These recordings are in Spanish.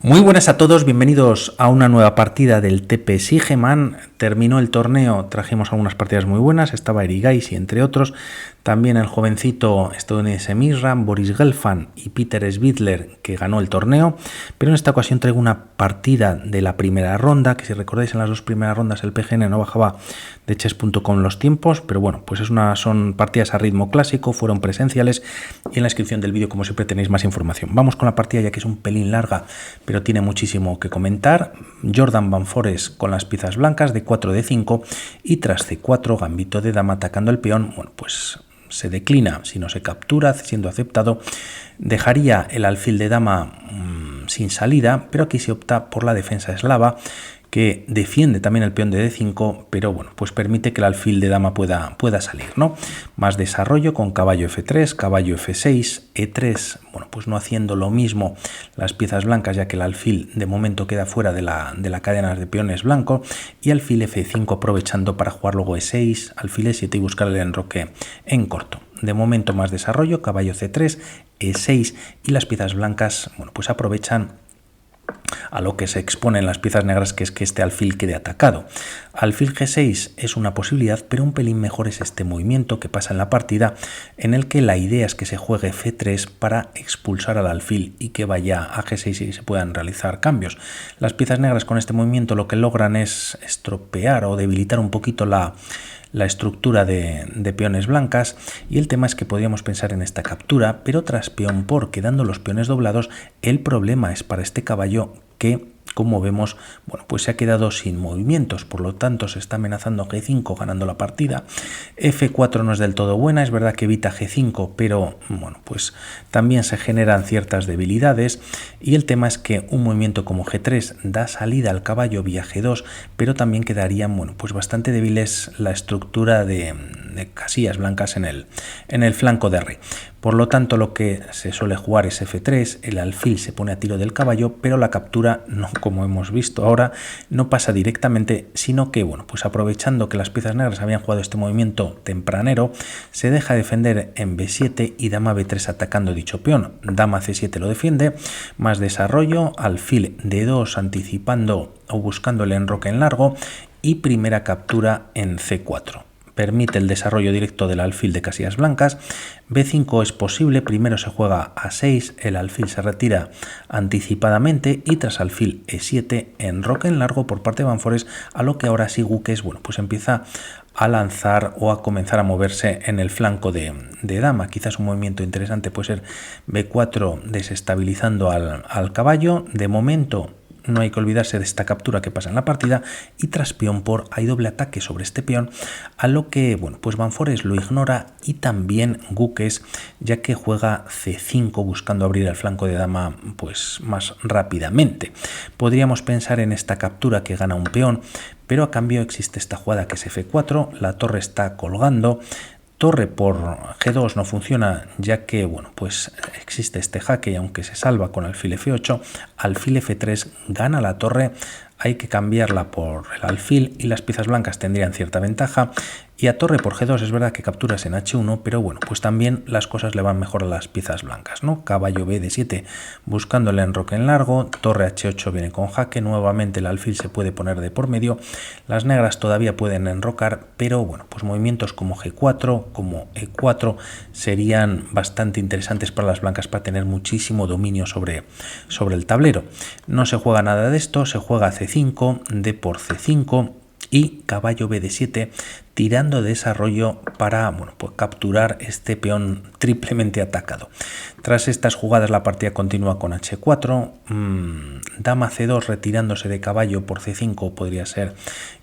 Muy buenas a todos, bienvenidos a una nueva partida del TP Sigeman. Terminó el torneo, trajimos algunas partidas muy buenas, estaba Erigaisi entre otros, también el jovencito estadounidense Misram, Boris Gelfand y Peter Svidler, que ganó el torneo, pero en esta ocasión traigo una partida de la primera ronda, que si recordáis en las dos primeras rondas el PGN no bajaba de chess.com los tiempos, pero bueno, pues son partidas a ritmo clásico, fueron presenciales y en la descripción del vídeo como siempre tenéis más información. Vamos con la partida ya que es un pelín larga, pero tiene muchísimo que comentar. Jordan Van Forest con las piezas blancas de 4 de 5 y tras C4 gambito de dama atacando el peón, bueno, pues se declina si no se captura, siendo aceptado. Dejaría el alfil de dama sin salida, pero aquí se opta por la defensa eslava, que defiende también el peón de D5, pero bueno, pues permite que el alfil de dama pueda salir, ¿no? Más desarrollo con caballo F3, caballo F6, E3, bueno, pues no haciendo lo mismo las piezas blancas, ya que el alfil de momento queda fuera de la cadena de peones blanco, y alfil F5 aprovechando para jugar luego E6, alfil E7 y buscar el enroque en corto. De momento más desarrollo, caballo C3, E6 y las piezas blancas, bueno, pues aprovechan a lo que se expone en las piezas negras, que es que este alfil quede atacado. Alfil G6 es una posibilidad, pero un pelín mejor es este movimiento que pasa en la partida, en el que la idea es que se juegue F3 para expulsar al alfil y que vaya a G6 y se puedan realizar cambios. Las piezas negras con este movimiento lo que logran es estropear o debilitar un poquito la estructura de peones blancas, y el tema es que podríamos pensar en esta captura, pero tras peón por, quedando los peones doblados, el problema es para este caballo que, como vemos, bueno, pues se ha quedado sin movimientos, por lo tanto se está amenazando G5 ganando la partida. F4 no es del todo buena, es verdad que evita G5, pero bueno, pues también se generan ciertas debilidades, y el tema es que un movimiento como G3 da salida al caballo vía G2, pero también quedarían, bueno, pues bastante débiles la estructura de casillas blancas en el flanco de rey. Por lo tanto, lo que se suele jugar es F3, el alfil se pone a tiro del caballo, pero la captura, no como hemos visto ahora, no pasa directamente, sino que, bueno, pues aprovechando que las piezas negras habían jugado este movimiento tempranero, se deja defender en B7 y dama B3 atacando dicho peón. Dama C7 lo defiende, más desarrollo, alfil D2 anticipando o buscando el enroque en largo y primera captura en C4. Permite el desarrollo directo del alfil de casillas blancas. B5 es posible, primero se juega A6, el alfil se retira anticipadamente y tras alfil E7 enroque en largo por parte de Van Forest, a lo que ahora sí Gukes, bueno, pues empieza a lanzar o a comenzar a moverse en el flanco de dama. Quizás un movimiento interesante puede ser B4 desestabilizando al caballo. De momento no hay que olvidarse de esta captura que pasa en la partida, y tras peón por hay doble ataque sobre este peón, a lo que, bueno, pues Van Forest lo ignora y también Gukes, ya que juega C5 buscando abrir el flanco de dama pues más rápidamente. Podríamos pensar en esta captura que gana un peón, pero a cambio existe esta jugada que es F4, la torre está colgando. Torre por G2 no funciona, ya que, bueno, pues existe este jaque y aunque se salva con alfil F8, alfil F3 gana la torre, hay que cambiarla por el alfil y las piezas blancas tendrían cierta ventaja. Y a torre por G2 es verdad que capturas en H1, pero bueno, pues también las cosas le van mejor a las piezas blancas, ¿no? Caballo B de 7 buscando el enroque en largo, torre H8 viene con jaque, nuevamente el alfil se puede poner de por medio, las negras todavía pueden enrocar, pero bueno, pues movimientos como G4, como E4 serían bastante interesantes para las blancas para tener muchísimo dominio sobre el tablero. No se juega nada de esto, se juega C5, D por C5 y caballo B de 7 tirando de desarrollo para, bueno, pues capturar este peón triplemente atacado. Tras estas jugadas la partida continúa con H4, dama C2 retirándose de caballo por C5 podría ser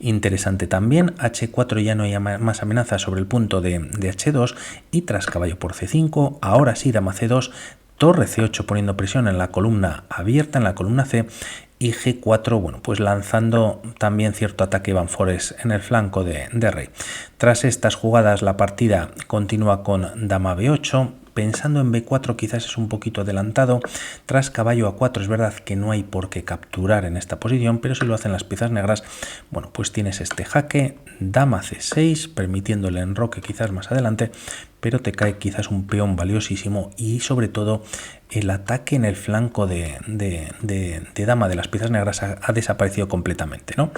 interesante también. H4 ya no hay más amenaza sobre el punto de H2 y tras caballo por C5, ahora sí dama C2, torre C8 poniendo presión en la columna abierta, en la columna C, y G4, bueno, pues lanzando también cierto ataque Van Forest en el flanco de rey. Tras estas jugadas la partida continúa con dama B8, pensando en B4 quizás es un poquito adelantado. Tras caballo A4 es verdad que no hay por qué capturar en esta posición, pero si lo hacen las piezas negras, bueno, pues tienes este jaque, dama C6, permitiendo el enroque quizás más adelante, pero te cae quizás un peón valiosísimo y sobre todo el ataque en el flanco de dama de las piezas negras ha desaparecido completamente, ¿no?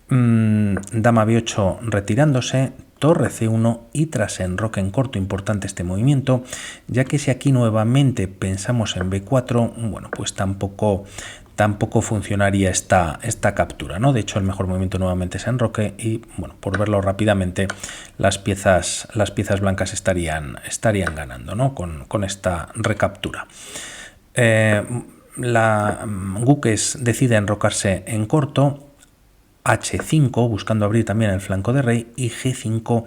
Dama B8 retirándose, torre C1 y tras enroque en corto, importante este movimiento, ya que si aquí nuevamente pensamos en B4, bueno, pues tampoco funcionaría esta captura, ¿no? De hecho, el mejor movimiento nuevamente es enroque y, bueno, por verlo rápidamente, las piezas blancas estarían ganando, ¿no? Con esta recaptura. Gukes decide enrocarse en corto, H5, buscando abrir también el flanco de rey, y G5,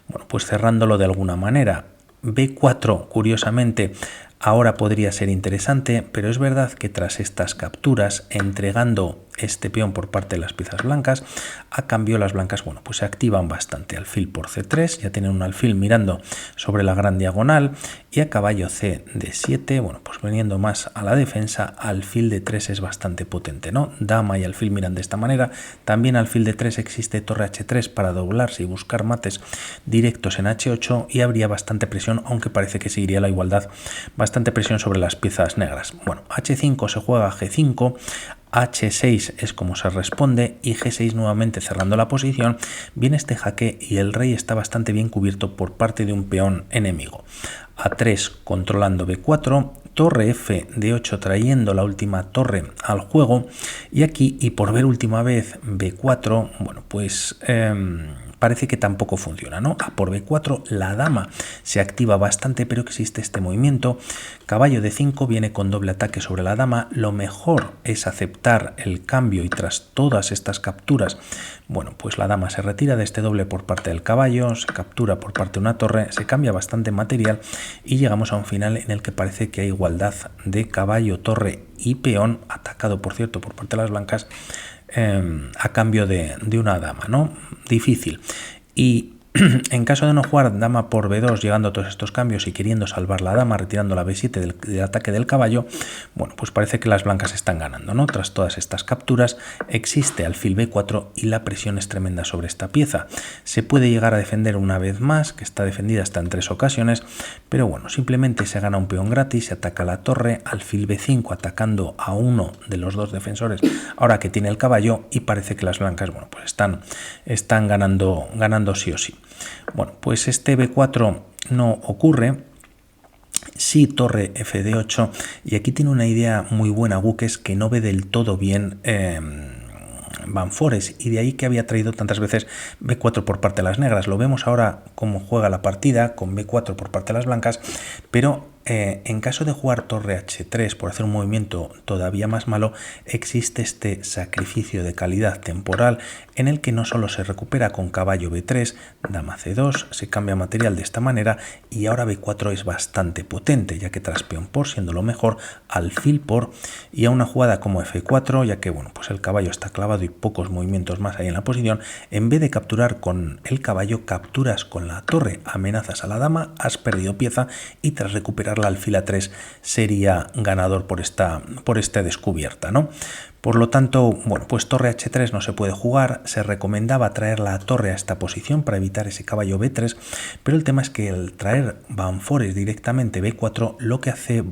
bueno, pues cerrándolo de alguna manera. B4, curiosamente, ahora podría ser interesante, pero es verdad que tras estas capturas, entregando este peón por parte de las piezas blancas, a cambio las blancas, bueno, pues se activan bastante. Alfil por C3, ya tienen un alfil mirando sobre la gran diagonal, y a caballo C D7, bueno, pues veniendo más a la defensa, alfil D3 es bastante potente, ¿no? Dama y alfil miran de esta manera. También alfil D3 existe torre H3 para doblarse y buscar mates directos en H8, y habría bastante presión, aunque parece que seguiría la igualdad, bastante presión sobre las piezas negras. Bueno, H5 se juega G5, H6 es como se responde, y G6 nuevamente cerrando la posición. Viene este jaque y el rey está bastante bien cubierto por parte de un peón enemigo. A3 controlando B4, torre F D8 trayendo la última torre al juego, y aquí, y por ver última vez B4, bueno, pues parece que tampoco funciona, ¿no? A por B4 la dama se activa bastante, pero existe este movimiento. Caballo D5 viene con doble ataque sobre la dama. Lo mejor es aceptar el cambio, y tras todas estas capturas, bueno, pues la dama se retira de este doble por parte del caballo, se captura por parte de una torre, se cambia bastante material y llegamos a un final en el que parece que hay igualdad de caballo, torre y peón, atacado por cierto por parte de las blancas, a cambio de una dama, ¿no? Difícil. Y en caso de no jugar dama por B2, llegando a todos estos cambios y queriendo salvar la dama, retirando la B7 del ataque del caballo, bueno, pues parece que las blancas están ganando, ¿no? Tras todas estas capturas, existe alfil B4 y la presión es tremenda sobre esta pieza. Se puede llegar a defender una vez más, que está defendida hasta en 3 ocasiones, pero bueno, simplemente se gana un peón gratis, se ataca la torre, alfil B5 atacando a uno de los dos defensores, ahora que tiene el caballo, y parece que las blancas, bueno, pues están ganando sí o sí. Bueno, pues este B4 no ocurre, sí torre F8, y aquí tiene una idea muy buena Gukes, que no ve del todo bien Van Forests, y de ahí que había traído tantas veces B4 por parte de las negras. Lo vemos ahora cómo juega la partida con B4 por parte de las blancas, pero en caso de jugar torre H3 por hacer un movimiento todavía más malo, existe este sacrificio de calidad temporal en el que no solo se recupera con caballo B3, dama C2, se cambia material de esta manera, y ahora B4 es bastante potente, ya que tras peón por, siendo lo mejor, alfil por, y a una jugada como F4, ya que bueno, pues el caballo está clavado y pocos movimientos más hay en la posición, en vez de capturar con el caballo, capturas con la torre, amenazas a la dama, has perdido pieza, y tras recuperar la alfil A3 sería ganador por esta descubierta, ¿no? Por lo tanto, bueno, pues torre H3 no se puede jugar, se recomendaba traer la torre a esta posición para evitar ese caballo B3, pero el tema es que el traer Van Forests directamente B4, lo que hace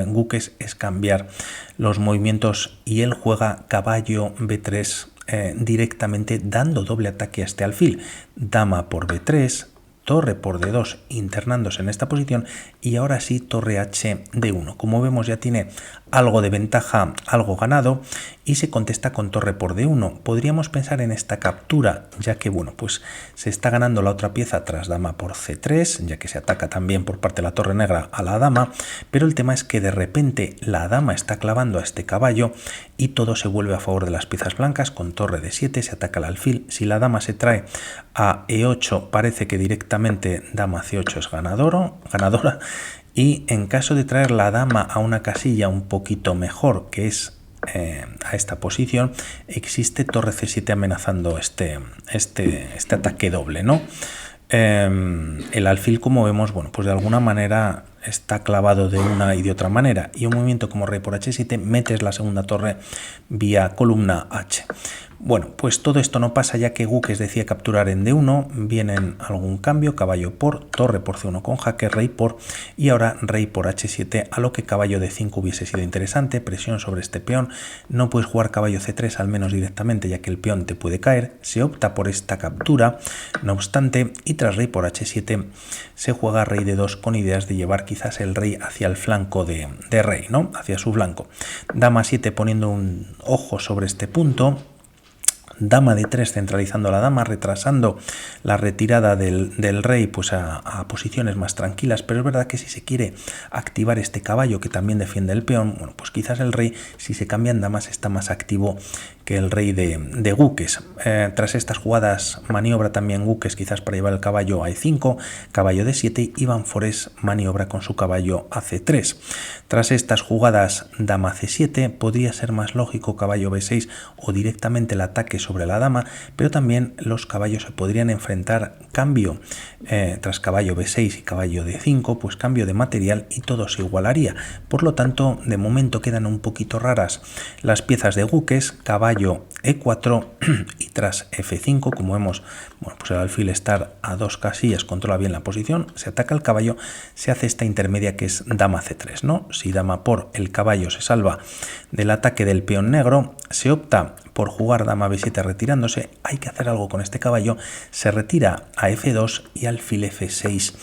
Gukes es cambiar los movimientos, y él juega caballo B3 directamente, dando doble ataque a este alfil, dama por B3, torre por D2 internándose en esta posición, y ahora sí torre H D1. Como vemos, ya tiene algo de ventaja, algo ganado, y se contesta con torre por D1. Podríamos pensar en esta captura, ya que bueno, pues se está ganando la otra pieza tras dama por C3, ya que se ataca también por parte de la torre negra a la dama, pero el tema es que de repente la dama está clavando a este caballo y todo se vuelve a favor de las piezas blancas. Con torre D7 se ataca el alfil. Si la dama se trae a E8, parece que directamente dama C8 es ganadora, y en caso de traer la dama a una casilla un poquito mejor, que es a esta posición, existe torre C7 amenazando este ataque doble, ¿no? El alfil, como vemos, bueno, pues de alguna manera está clavado de una y de otra manera, y un movimiento como rey por h7 metes la segunda torre vía columna h. Bueno, pues todo esto no pasa ya que Gukes decía capturar en d1, vienen algún cambio, caballo por, torre por c1 con jaque, rey por, y ahora rey por h7, a lo que caballo d5 hubiese sido interesante, presión sobre este peón, no puedes jugar caballo c3 al menos directamente ya que el peón te puede caer, se opta por esta captura, no obstante, y tras rey por h7 se juega rey d2 con ideas de llevar quizás el rey hacia el flanco de rey, ¿no? Hacia su flanco. Dama 7 poniendo un ojo sobre este punto. Dama d3 centralizando la dama, retrasando la retirada del rey pues a posiciones más tranquilas, pero es verdad que si se quiere activar este caballo que también defiende el peón, bueno, pues quizás el rey, si se cambian damas, está más activo que el rey de Gukes. Tras estas jugadas maniobra también Gukes quizás para llevar el caballo a e5, caballo d7, y Van Foreest maniobra con su caballo a c3. Tras estas jugadas dama c7 podría ser más lógico caballo b6 o directamente el ataque sobre la dama, pero también los caballos se podrían enfrentar, cambio tras caballo b6 y caballo d5, pues cambio de material y todo se igualaría. Por lo tanto, de momento quedan un poquito raras las piezas de Gukes, caballo e4 y tras f5, como vemos, bueno, pues el alfil estar a dos casillas controla bien la posición, se ataca el caballo, se hace esta intermedia que es dama c3, ¿no? Si dama por, el caballo se salva del ataque del peón negro, se opta por jugar dama b7 retirándose, hay que hacer algo con este caballo, se retira a f2 y alfil f6.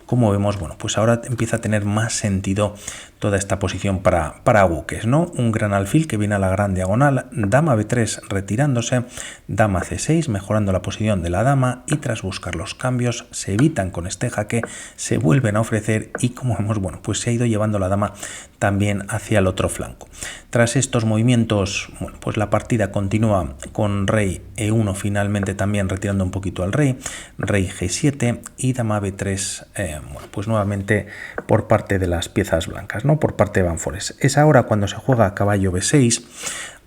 Como vemos, bueno, pues ahora empieza a tener más sentido toda esta posición para Gukes, ¿no? Un gran alfil que viene a la gran diagonal, dama b3 retirándose, dama c6 mejorando la posición de la dama, y tras buscar los cambios se evitan con este jaque, se vuelven a ofrecer y como vemos, bueno, pues se ha ido llevando la dama también hacia el otro flanco. Tras estos movimientos, bueno, pues la partida continúa con rey e1 finalmente también retirando un poquito al rey, rey g7 y dama b3, bueno, pues nuevamente por parte de las piezas blancas, ¿no? Por parte de Van Foreest. Es ahora cuando se juega caballo b6,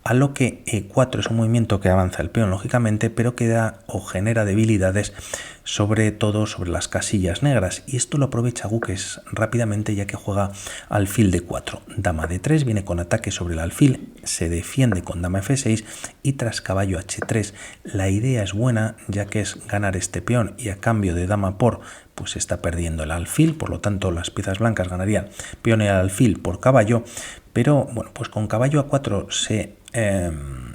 a lo que e4 es un movimiento que avanza el peón lógicamente, pero que da o genera debilidades sobre todo sobre las casillas negras, y esto lo aprovecha Gukes rápidamente ya que juega alfil d4, dama d3 viene con ataque sobre el alfil, se defiende con dama f6 y tras caballo h3 la idea es buena ya que es ganar este peón y a cambio de dama por pues se está perdiendo el alfil, por lo tanto las piezas blancas ganarían peón y alfil por caballo, pero bueno, pues con caballo a4 se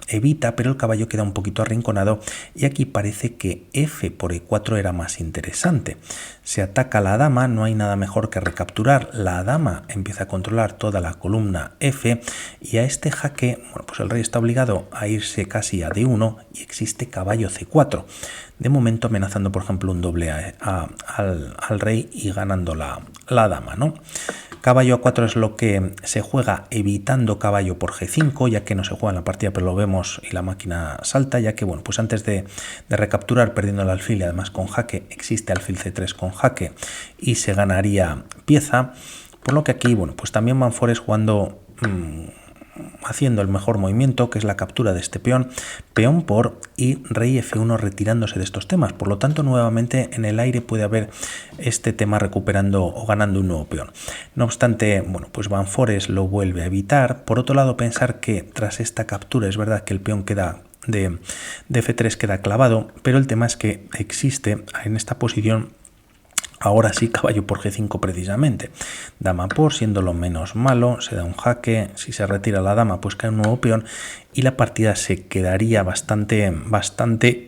evita, pero el caballo queda un poquito arrinconado y aquí parece que f por e4 era más interesante. Se ataca a la dama, no hay nada mejor que recapturar, la dama empieza a controlar toda la columna f y a este jaque, bueno, pues el rey está obligado a irse casi a d1 y existe caballo c4, de momento amenazando por ejemplo un doble al rey y ganando la dama, ¿no? Caballo a4 es lo que se juega evitando caballo por g5, ya que no se juega en la partida, pero lo vemos y la máquina salta, ya que bueno, pues antes de recapturar perdiendo el alfil y además con jaque, existe alfil c3 con jaque y se ganaría pieza, por lo que aquí, bueno, pues también Van Foreest jugando haciendo el mejor movimiento, que es la captura de este peón, peón por y rey f1 retirándose de estos temas. Por lo tanto, nuevamente en el aire puede haber este tema recuperando o ganando un nuevo peón. No obstante, bueno, pues Van Foreest lo vuelve a evitar. Por otro lado, pensar que tras esta captura es verdad que el peón queda de f3 queda clavado, pero el tema es que existe en esta posición ahora sí caballo por g5 precisamente, dama por siendo lo menos malo, se da un jaque, si se retira la dama pues cae un nuevo peón y la partida se quedaría bastante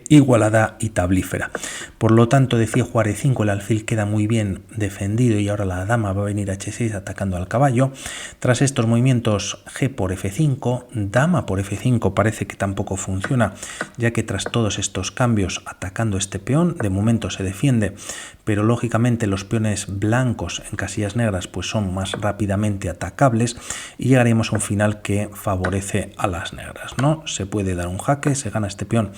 igualada y tablífera. Por lo tanto decía jugar e5, el alfil queda muy bien defendido y ahora la dama va a venir a h6 atacando al caballo. Tras estos movimientos g por f5, dama por f5 parece que tampoco funciona, ya que tras todos estos cambios atacando este peón, de momento se defiende, pero lógicamente los peones blancos en casillas negras pues son más rápidamente atacables y llegaremos a un final que favorece a las negras, ¿no? Se puede dar un jaque, se gana este peón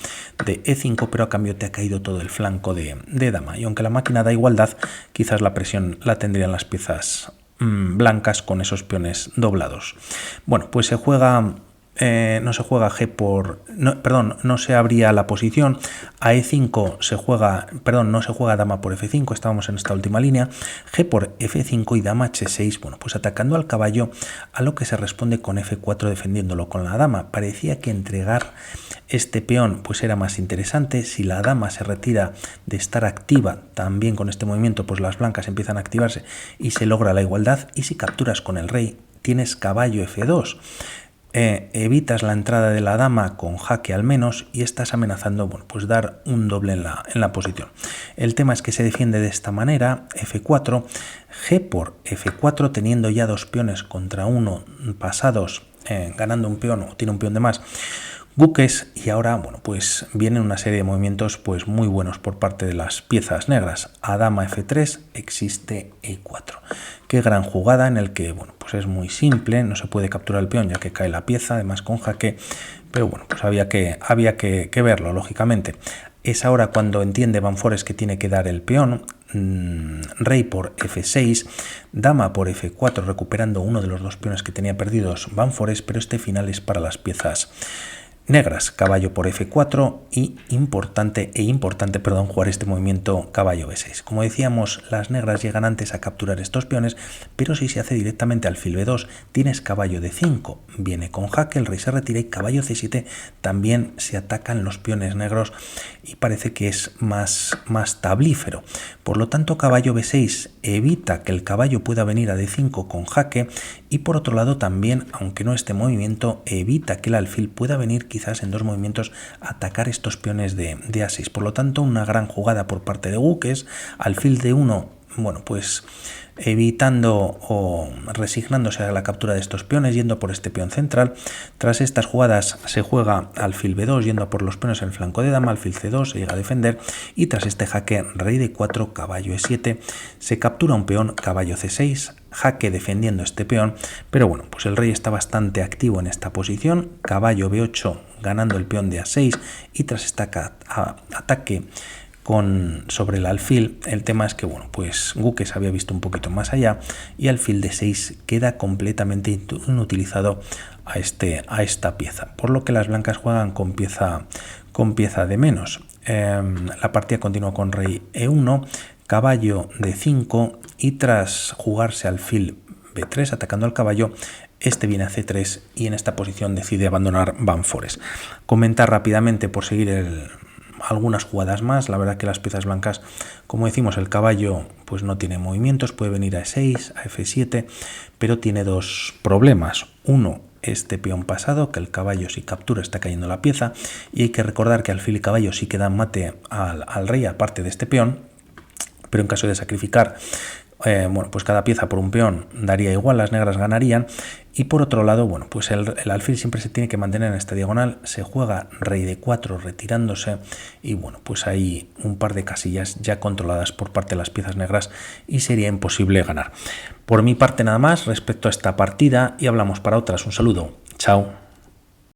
de e5, pero a cambio te ha caído todo el flanco de dama, y aunque la máquina da igualdad, quizás la presión la tendrían las piezas blancas con esos peones doblados. Bueno, pues se juega no se juega G por... no se abría la posición. A E5 se juega... no se juega dama por F5, estábamos en esta última línea. G por F5 y dama H6, bueno, pues atacando al caballo, a lo que se responde con F4 defendiéndolo con la dama. Parecía que entregar este peón pues era más interesante. Si la dama se retira de estar activa, también con este movimiento pues las blancas empiezan a activarse y se logra la igualdad. Y si capturas con el rey, tienes caballo F2. Evitas la entrada de la dama con jaque al menos y estás amenazando, bueno, pues dar un doble en la posición. El tema es que se defiende de esta manera: F4, G por F4, teniendo ya dos peones contra uno pasados, ganando un peón o tiene un peón de más Guques, y ahora, bueno, pues vienen una serie de movimientos pues muy buenos por parte de las piezas negras. A dama F3 existe E4. Qué gran jugada en el que, bueno, pues es muy simple, no se puede capturar el peón ya que cae la pieza, además con jaque, pero bueno, pues había que verlo, lógicamente. Es ahora cuando entiende Van Foreest que tiene que dar el peón. Rey por F6, dama por F4, recuperando uno de los dos peones que tenía perdidos Van Foreest, pero este final es para las piezas negras. Caballo por F4 y importante, jugar este movimiento caballo B6. Como decíamos, las negras llegan antes a capturar estos peones, pero si se hace directamente alfil B2, tienes caballo D5, viene con jaque, el rey se retira y caballo C7, también se atacan los peones negros y parece que es más tablífero. Por lo tanto, caballo B6 evita que el caballo pueda venir a D5 con jaque y por otro lado también, aunque no esté en movimiento, evita que el alfil pueda venir quizás en dos movimientos a atacar estos peones de A6. Por lo tanto, una gran jugada por parte de Guques. Alfil D1, bueno, pues evitando o resignándose a la captura de estos peones, yendo por este peón central. Tras estas jugadas se juega alfil B2, yendo por los peones en el flanco de dama, alfil C2, se llega a defender, y tras este jaque, rey D4, caballo E7, se captura un peón, caballo C6, jaque defendiendo este peón, pero bueno, pues el rey está bastante activo en esta posición, caballo B8 ganando el peón de A6, y tras este ataque sobre el alfil, el tema es que, bueno, pues Guques había visto un poquito más allá y alfil de 6 queda completamente inutilizado a esta pieza, por lo que las blancas juegan con pieza de menos. La partida continúa con rey E1, caballo D5 y tras jugarse alfil B3 atacando al caballo, este viene a C3 y en esta posición decide abandonar Van Foreest. Comentar rápidamente por seguir algunas jugadas más. La verdad que las piezas blancas, como decimos, el caballo pues no tiene movimientos, puede venir a E6, a F7, pero tiene dos problemas. Uno, este peón pasado, que el caballo si captura está cayendo la pieza, y hay que recordar que alfil y caballo sí que dan mate al rey aparte de este peón, pero en caso de sacrificar bueno, pues cada pieza por un peón daría igual, las negras ganarían. Y por otro lado, bueno, pues el alfil siempre se tiene que mantener en esta diagonal, se juega rey D4 retirándose y bueno, pues hay un par de casillas ya controladas por parte de las piezas negras y sería imposible ganar. Por mi parte nada más respecto a esta partida y hablamos para otras. Un saludo, chao.